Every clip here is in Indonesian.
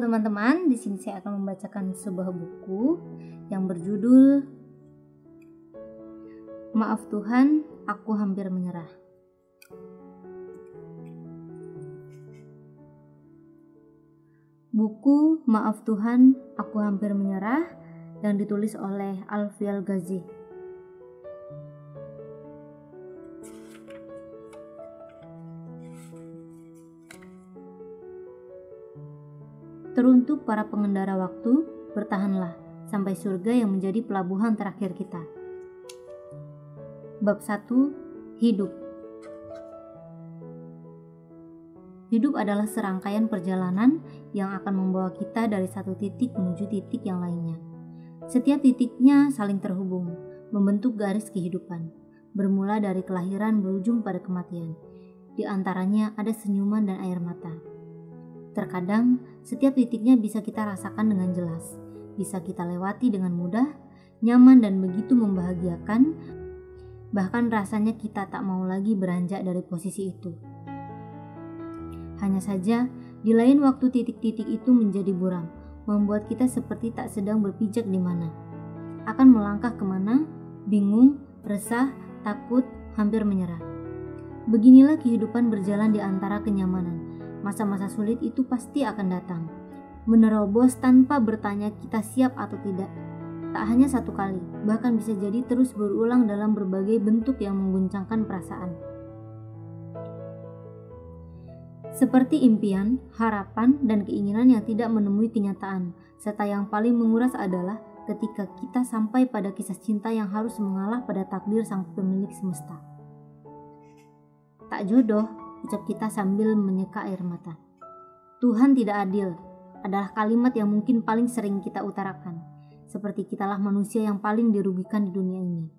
teman-teman, di sini saya akan membacakan sebuah buku yang berjudul Maaf Tuhan, Aku Hampir Menyerah. Buku Maaf Tuhan, Aku Hampir Menyerah yang ditulis oleh Alfiel Ghazi. Teruntuk para pengendara waktu, bertahanlah sampai surga yang menjadi pelabuhan terakhir kita. Bab 1. Hidup. Hidup adalah serangkaian perjalanan yang akan membawa kita dari satu titik menuju titik yang lainnya. Setiap titiknya saling terhubung, membentuk garis kehidupan, bermula dari kelahiran berujung pada kematian. Di antaranya ada senyuman dan air mata. Terkadang, setiap titiknya bisa kita rasakan dengan jelas, bisa kita lewati dengan mudah, nyaman dan begitu membahagiakan, bahkan rasanya kita tak mau lagi beranjak dari posisi itu. Hanya saja, di lain waktu titik-titik itu menjadi buram, membuat kita seperti tak sedang berpijak di mana. Akan melangkah kemana, bingung, resah, takut, hampir menyerah. Beginilah kehidupan berjalan di antara kenyamanan. Masa-masa sulit itu pasti akan datang, menerobos tanpa bertanya kita siap atau tidak. Tak hanya satu kali, bahkan bisa jadi terus berulang dalam berbagai bentuk yang mengguncangkan perasaan. Seperti impian, harapan, dan keinginan yang tidak menemui kenyataan, serta yang paling menguras adalah ketika kita sampai pada kisah cinta yang harus mengalah pada takdir sang pemilik semesta. Tak jodoh, ucap kita sambil menyeka air mata. Tuhan tidak adil adalah kalimat yang mungkin paling sering kita utarakan. Seperti kitalah manusia yang paling dirugikan di dunia ini.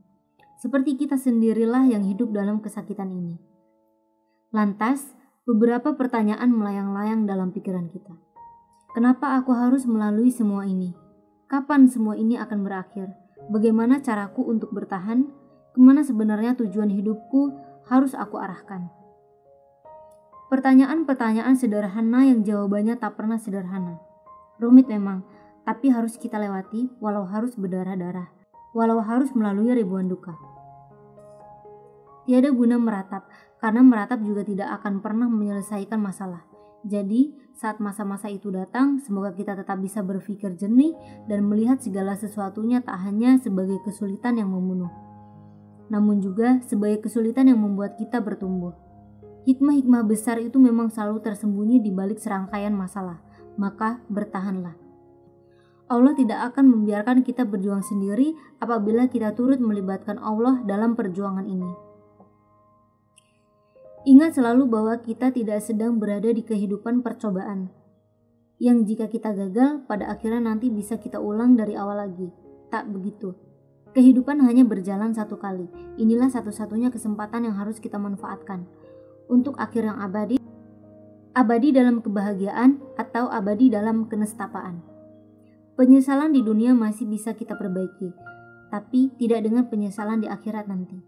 Seperti kita sendirilah yang hidup dalam kesakitan ini. Lantas, beberapa pertanyaan melayang-layang dalam pikiran kita. Kenapa aku harus melalui semua ini? Kapan semua ini akan berakhir? Bagaimana caraku untuk bertahan? Kemana sebenarnya tujuan hidupku harus aku arahkan? Pertanyaan-pertanyaan sederhana yang jawabannya tak pernah sederhana. Rumit memang, tapi harus kita lewati walau harus berdarah-darah, walau harus melalui ribuan duka. Tiada guna meratap, karena meratap juga tidak akan pernah menyelesaikan masalah. Jadi, saat masa-masa itu datang, semoga kita tetap bisa berpikir jernih dan melihat segala sesuatunya tak hanya sebagai kesulitan yang membunuh, namun juga sebagai kesulitan yang membuat kita bertumbuh. Hikmah-hikmah besar itu memang selalu tersembunyi di balik serangkaian masalah, maka bertahanlah. Allah tidak akan membiarkan kita berjuang sendiri apabila kita turut melibatkan Allah dalam perjuangan ini. Ingat selalu bahwa kita tidak sedang berada di kehidupan percobaan, yang jika kita gagal, pada akhirnya nanti bisa kita ulang dari awal lagi. Tak begitu. Kehidupan hanya berjalan satu kali. Inilah satu-satunya kesempatan yang harus kita manfaatkan. Untuk akhir yang abadi dalam kebahagiaan atau abadi dalam kenestapaan. Penyesalan di dunia masih bisa kita perbaiki, tapi tidak dengan penyesalan di akhirat nanti.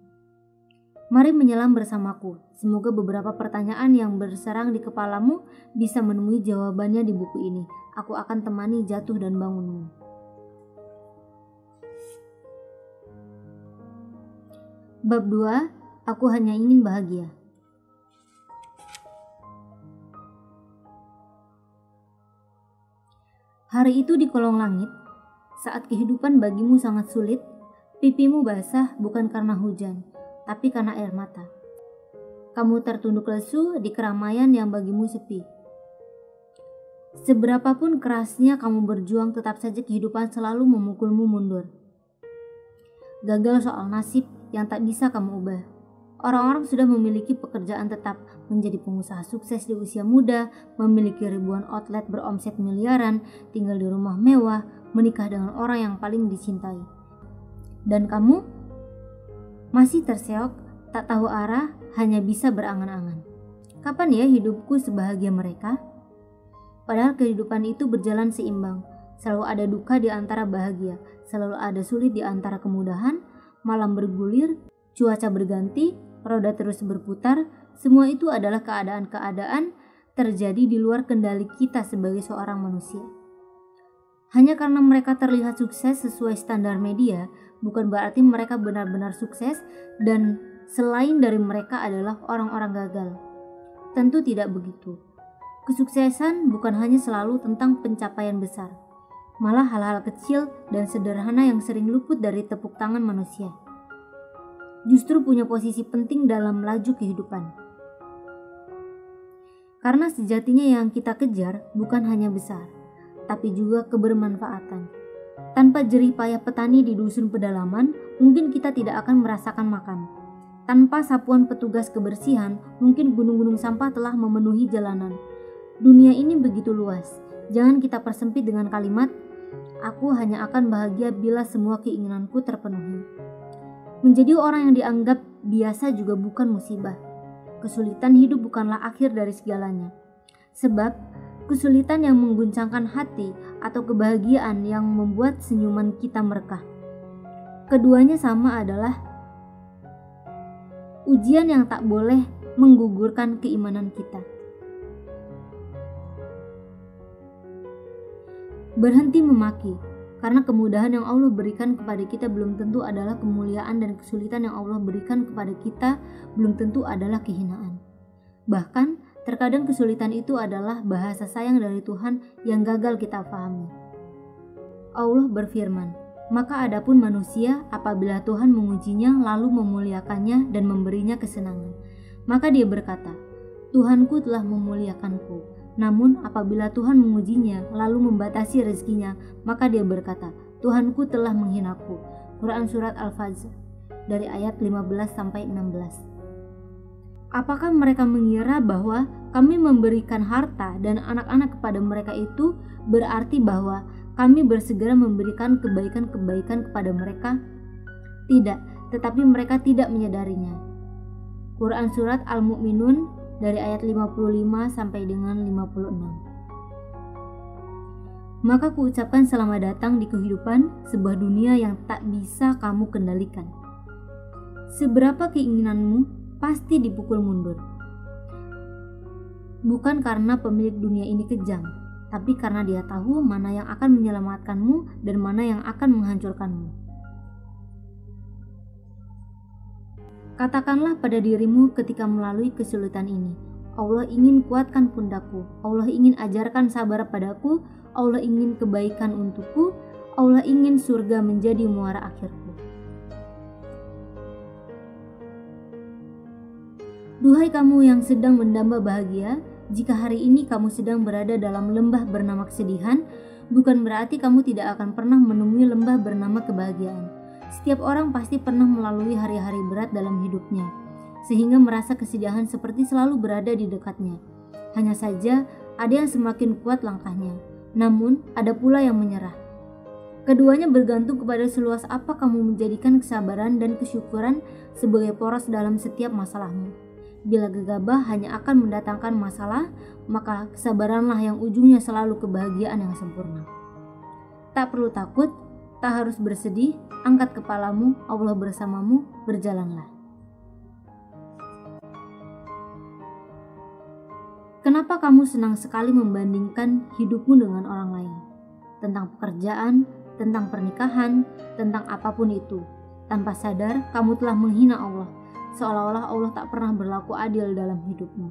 Mari menyelam bersamaku, semoga beberapa pertanyaan yang berserang di kepalamu bisa menemui jawabannya di buku ini. Aku akan temani jatuh dan bangunmu. Bab 2. Aku hanya ingin bahagia. Hari itu di kolong langit, saat kehidupan bagimu sangat sulit, pipimu basah bukan karena hujan, tapi karena air mata. Kamu tertunduk lesu di keramaian yang bagimu sepi. Seberapapun kerasnya kamu berjuang, tetap saja kehidupan selalu memukulmu mundur. Gagal soal nasib yang tak bisa kamu ubah. Orang-orang sudah memiliki pekerjaan tetap, menjadi pengusaha sukses di usia muda, memiliki ribuan outlet beromset miliaran, tinggal di rumah mewah, menikah dengan orang yang paling dicintai. Dan kamu masih terseok, tak tahu arah, hanya bisa berangan-angan. Kapan ya hidupku sebahagia mereka? Padahal kehidupan itu berjalan seimbang. Selalu ada duka di antara bahagia, selalu ada sulit di antara kemudahan, malam bergulir, cuaca berganti, roda terus berputar. Semua itu adalah keadaan-keadaan terjadi di luar kendali kita sebagai seorang manusia. Hanya karena mereka terlihat sukses sesuai standar media, bukan berarti mereka benar-benar sukses dan selain dari mereka adalah orang-orang gagal. Tentu tidak begitu. Kesuksesan bukan hanya selalu tentang pencapaian besar, malah hal-hal kecil dan sederhana yang sering luput dari tepuk tangan manusia justru punya posisi penting dalam laju kehidupan. Karena sejatinya yang kita kejar bukan hanya besar, tapi juga kebermanfaatan. Tanpa jerih payah petani di dusun pedalaman, mungkin kita tidak akan merasakan makan. Tanpa sapuan petugas kebersihan, mungkin gunung-gunung sampah telah memenuhi jalanan. Dunia ini begitu luas, jangan kita persempit dengan kalimat, "Aku hanya akan bahagia bila semua keinginanku terpenuhi." Menjadi orang yang dianggap biasa juga bukan musibah. Kesulitan hidup bukanlah akhir dari segalanya. Sebab, kesulitan yang mengguncangkan hati atau kebahagiaan yang membuat senyuman kita merekah. Keduanya sama adalah ujian yang tak boleh menggugurkan keimanan kita. Berhenti memaki, karena kemudahan yang Allah berikan kepada kita belum tentu adalah kemuliaan dan kesulitan yang Allah berikan kepada kita belum tentu adalah kehinaan. Bahkan, terkadang kesulitan itu adalah bahasa sayang dari Tuhan yang gagal kita pahami. Allah berfirman, "Maka adapun manusia apabila Tuhan mengujinya lalu memuliakannya dan memberinya kesenangan, maka dia berkata, Tuhanku telah memuliakanku. Namun apabila Tuhan mengujinya lalu membatasi rezekinya, maka dia berkata, Tuhanku telah menghinaku." Quran Surat Al-Fajr dari ayat 15-16. Apakah mereka mengira bahwa kami memberikan harta dan anak-anak kepada mereka itu berarti bahwa kami bersegera memberikan kebaikan-kebaikan kepada mereka? Tidak, tetapi mereka tidak menyadarinya. Quran Surat Al-Mu'minun dari ayat 55 sampai dengan 56. Maka kuucapkan selamat datang di kehidupan sebuah dunia yang tak bisa kamu kendalikan. Seberapa keinginanmu pasti dipukul mundur. Bukan karena pemilik dunia ini kejam, tapi karena dia tahu mana yang akan menyelamatkanmu dan mana yang akan menghancurkanmu. Katakanlah pada dirimu ketika melalui kesulitan ini, Allah ingin kuatkan pundakku, Allah ingin ajarkan sabar padaku, Allah ingin kebaikan untukku, Allah ingin surga menjadi muara akhirku. Duhai kamu yang sedang mendamba bahagia, jika hari ini kamu sedang berada dalam lembah bernama kesedihan, bukan berarti kamu tidak akan pernah menemui lembah bernama kebahagiaan. Setiap orang pasti pernah melalui hari-hari berat dalam hidupnya, sehingga merasa kesedihan seperti selalu berada di dekatnya. Hanya saja ada yang semakin kuat langkahnya, namun ada pula yang menyerah. Keduanya bergantung kepada seluas apa kamu menjadikan kesabaran dan kesyukuran sebagai poros dalam setiap masalahmu. Bila gegabah hanya akan mendatangkan masalah, maka kesabaranlah yang ujungnya selalu kebahagiaan yang sempurna. Tak perlu takut, tak harus bersedih, angkat kepalamu, Allah bersamamu, berjalanlah. Kenapa kamu senang sekali membandingkan hidupmu dengan orang lain? Tentang pekerjaan, tentang pernikahan, tentang apapun itu. Tanpa sadar, kamu telah menghina Allah, seolah-olah Allah tak pernah berlaku adil dalam hidupmu.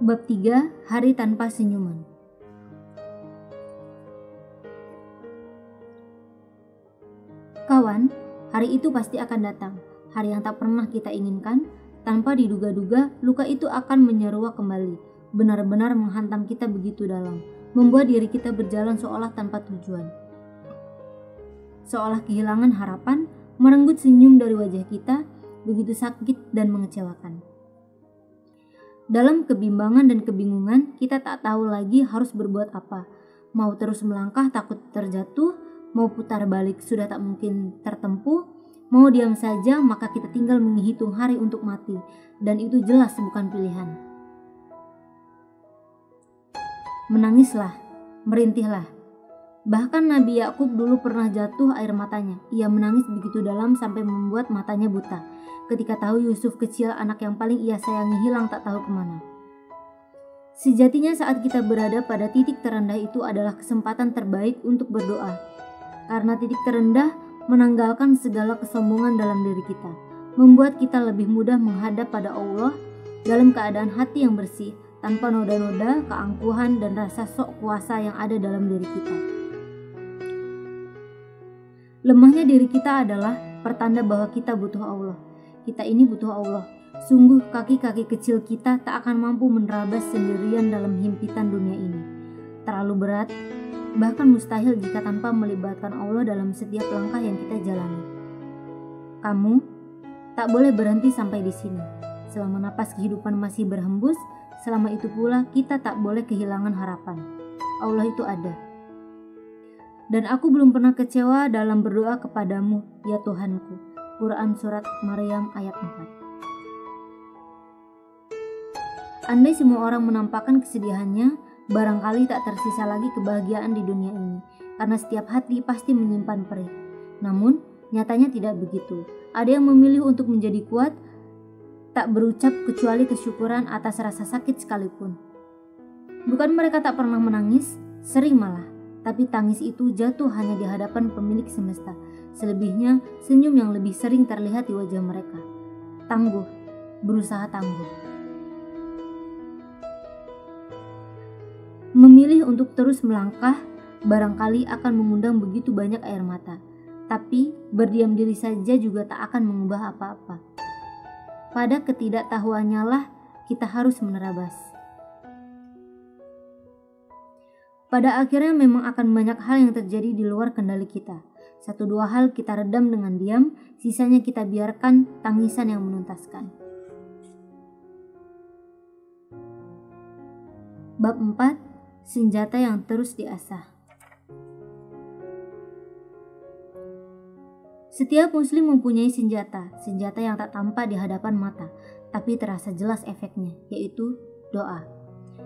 Bab 3, Hari Tanpa Senyuman. Kawan, hari itu pasti akan datang, hari yang tak pernah kita inginkan. Tanpa diduga-duga, luka itu akan menyeruak kembali, benar-benar menghantam kita begitu dalam, membuat diri kita berjalan seolah tanpa tujuan. Seolah kehilangan harapan, merenggut senyum dari wajah kita, begitu sakit dan mengecewakan. Dalam kebimbangan dan kebingungan, kita tak tahu lagi harus berbuat apa. Mau terus melangkah takut terjatuh, mau putar balik sudah tak mungkin tertempuh, mau diam saja maka kita tinggal menghitung hari untuk mati, dan itu jelas bukan pilihan. Menangislah, merintihlah, Bahkan Nabi Yakub dulu pernah jatuh air matanya. Ia menangis begitu dalam sampai membuat matanya buta ketika tahu Yusuf kecil, anak yang paling ia sayangi, hilang tak tahu kemana. Sejatinya saat kita berada pada titik terendah itu adalah kesempatan terbaik untuk berdoa. Karena titik terendah menanggalkan segala kesombongan dalam diri kita, membuat kita lebih mudah menghadap pada Allah dalam keadaan hati yang bersih, tanpa noda-noda, keangkuhan, dan rasa sok kuasa yang ada dalam diri kita. Lemahnya diri kita adalah pertanda bahwa kita butuh Allah. Kita ini butuh Allah. Sungguh kaki-kaki kecil kita tak akan mampu menerabas sendirian dalam himpitan dunia ini. Terlalu berat, bahkan mustahil jika tanpa melibatkan Allah dalam setiap langkah yang kita jalani. Kamu tak boleh berhenti sampai di sini. Selama napas kehidupan masih berhembus, selama itu pula kita tak boleh kehilangan harapan. Allah itu ada. Dan aku belum pernah kecewa dalam berdoa kepadamu, ya Tuhanku. Quran Surat Maryam ayat 4. Andai semua orang menampakkan kesedihannya, barangkali tak tersisa lagi kebahagiaan di dunia ini, karena setiap hati pasti menyimpan perih. Namun, nyatanya tidak begitu. Ada yang memilih untuk menjadi kuat, tak berucap kecuali kesyukuran atas rasa sakit sekalipun. Bukan mereka tak pernah menangis, sering malah. Tapi tangis itu jatuh hanya di hadapan pemilik semesta. Selebihnya, senyum yang lebih sering terlihat di wajah mereka. Tangguh, berusaha tangguh. Memilih untuk terus melangkah, barangkali akan mengundang begitu banyak air mata. Tapi, berdiam diri saja juga tak akan mengubah apa-apa. Pada ketidaktahuannya lah, kita harus menerabas. Pada akhirnya memang akan banyak hal yang terjadi di luar kendali kita. Satu dua hal kita redam dengan diam, sisanya kita biarkan tangisan yang menuntaskan. Bab 4. Senjata yang terus diasah. Setiap muslim mempunyai senjata yang tak tampak di hadapan mata, tapi terasa jelas efeknya, yaitu doa.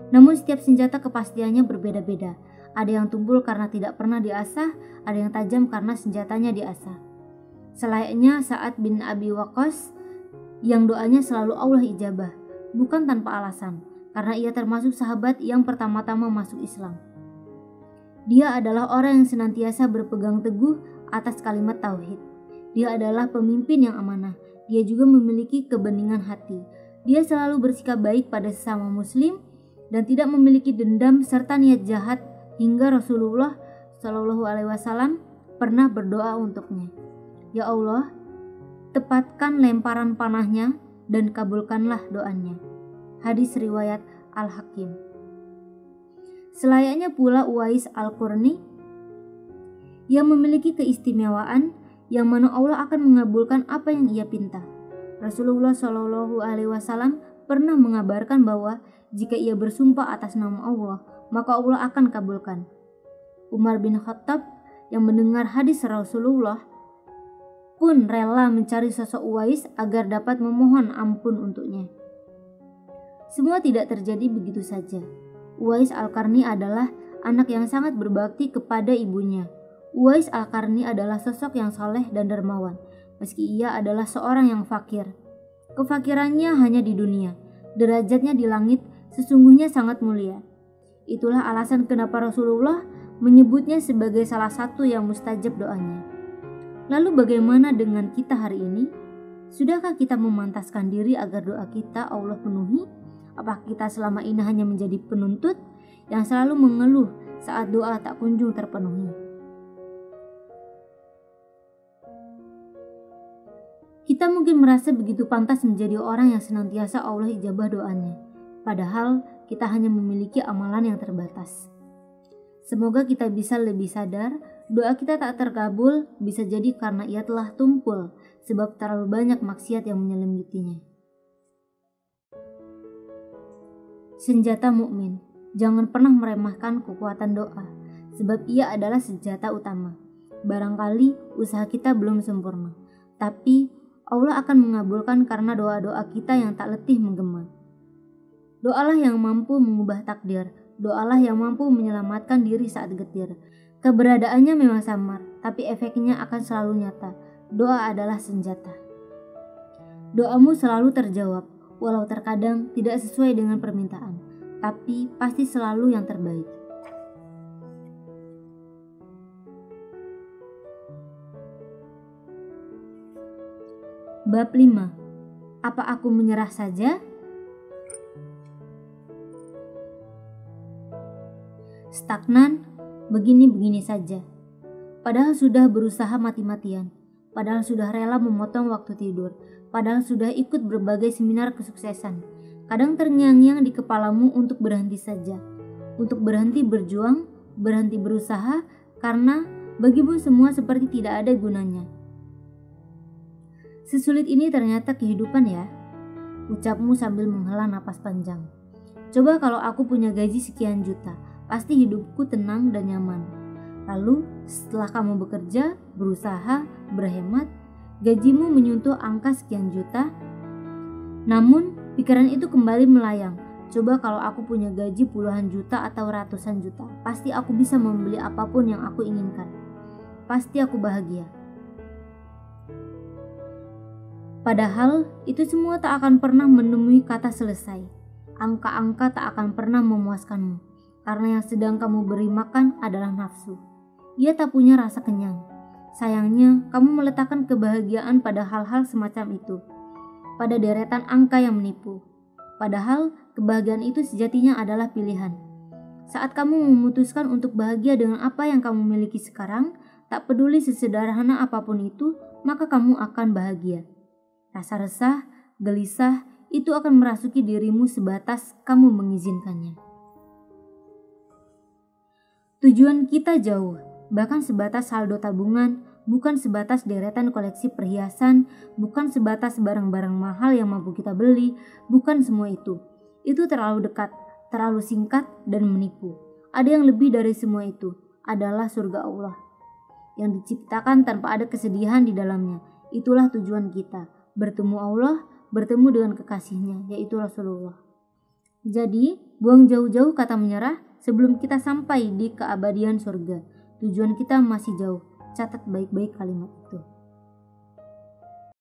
Namun setiap senjata kepastiannya berbeda-beda. Ada yang tumpul karena tidak pernah diasah, ada yang tajam karena senjatanya diasah. Selayaknya Sa'ad bin Abi Waqqas yang doanya selalu Allah ijabah, bukan tanpa alasan, karena ia termasuk sahabat yang pertama-tama masuk Islam. Dia adalah orang yang senantiasa berpegang teguh atas kalimat tauhid. Dia adalah pemimpin yang amanah. Dia juga memiliki kebeningan hati. Dia selalu bersikap baik pada sesama muslim dan tidak memiliki dendam serta niat jahat, hingga Rasulullah Shallallahu Alaihi Wasallam pernah berdoa untuknya, ya Allah, tepatkan lemparan panahnya dan kabulkanlah doanya. Hadis riwayat Al-Hakim. Selayaknya pula Uwais Al-Qarni yang memiliki keistimewaan yang mana Allah akan mengabulkan apa yang ia pinta. Rasulullah Shallallahu Alaihi Wasallam pernah mengabarkan bahwa jika ia bersumpah atas nama Allah, maka Allah akan kabulkan. Umar bin Khattab yang mendengar hadis Rasulullah pun rela mencari sosok Uwais agar dapat memohon ampun untuknya. Semua tidak terjadi begitu saja. Uwais Al-Qarni adalah anak yang sangat berbakti kepada ibunya. Uwais Al-Qarni adalah sosok yang saleh dan dermawan, meski ia adalah seorang yang fakir. Kefakirannya hanya di dunia, derajatnya di langit sesungguhnya sangat mulia. Itulah alasan kenapa Rasulullah menyebutnya sebagai salah satu yang mustajab doanya. Lalu bagaimana dengan kita hari ini? Sudahkah kita memantaskan diri agar doa kita Allah penuhi? Apakah kita selama ini hanya menjadi penuntut yang selalu mengeluh saat doa tak kunjung terpenuhi? Kita mungkin merasa begitu pantas menjadi orang yang senantiasa Allah ijabah doanya. Padahal kita hanya memiliki amalan yang terbatas. Semoga kita bisa lebih sadar, doa kita tak terkabul bisa jadi karena ia telah tumpul, sebab terlalu banyak maksiat yang menyelimutinya. Senjata mukmin, jangan pernah meremehkan kekuatan doa, sebab ia adalah senjata utama. Barangkali usaha kita belum sempurna, tapi Allah akan mengabulkan karena doa-doa kita yang tak letih menggema. Doalah yang mampu mengubah takdir. Doalah yang mampu menyelamatkan diri saat getir. Keberadaannya memang samar, tapi efeknya akan selalu nyata. Doa adalah senjata. Doamu selalu terjawab, walau terkadang tidak sesuai dengan permintaan, tapi pasti selalu yang terbaik. Bab 5. Apa aku menyerah saja? Stagnan, begini-begini saja. Padahal sudah berusaha mati-matian, padahal sudah rela memotong waktu tidur, padahal sudah ikut berbagai seminar kesuksesan. Kadang terngiang-ngiang di kepalamu untuk berhenti saja, untuk berhenti berjuang, berhenti berusaha, karena bagimu semua seperti tidak ada gunanya. Sesulit ini ternyata kehidupan ya, ucapmu sambil menghela napas panjang. Coba kalau aku punya gaji sekian juta, pasti hidupku tenang dan nyaman. Lalu setelah kamu bekerja, berusaha, berhemat, gajimu menyentuh angka sekian juta. Namun pikiran itu kembali melayang. Coba kalau aku punya gaji puluhan juta atau ratusan juta, pasti aku bisa membeli apapun yang aku inginkan. Pasti aku bahagia. Padahal itu semua tak akan pernah menemui kata selesai. Angka-angka tak akan pernah memuaskanmu, karena yang sedang kamu beri makan adalah nafsu. Ia tak punya rasa kenyang. Sayangnya, kamu meletakkan kebahagiaan pada hal-hal semacam itu, pada deretan angka yang menipu. Padahal kebahagiaan itu sejatinya adalah pilihan. Saat kamu memutuskan untuk bahagia dengan apa yang kamu miliki sekarang, tak peduli sesederhana apapun itu, maka kamu akan bahagia. Rasa resah, gelisah, itu akan merasuki dirimu sebatas kamu mengizinkannya. Tujuan kita jauh, bahkan sebatas saldo tabungan, bukan sebatas deretan koleksi perhiasan, bukan sebatas barang-barang mahal yang mampu kita beli, bukan semua itu. Itu terlalu dekat, terlalu singkat dan menipu. Ada yang lebih dari semua itu, adalah surga Allah yang diciptakan tanpa ada kesedihan di dalamnya. Itulah tujuan kita, bertemu Allah, bertemu dengan kekasihnya, yaitu Rasulullah. Jadi, buang jauh-jauh kata menyerah sebelum kita sampai di keabadian surga. Tujuan kita masih jauh. Catat baik-baik kalimat itu.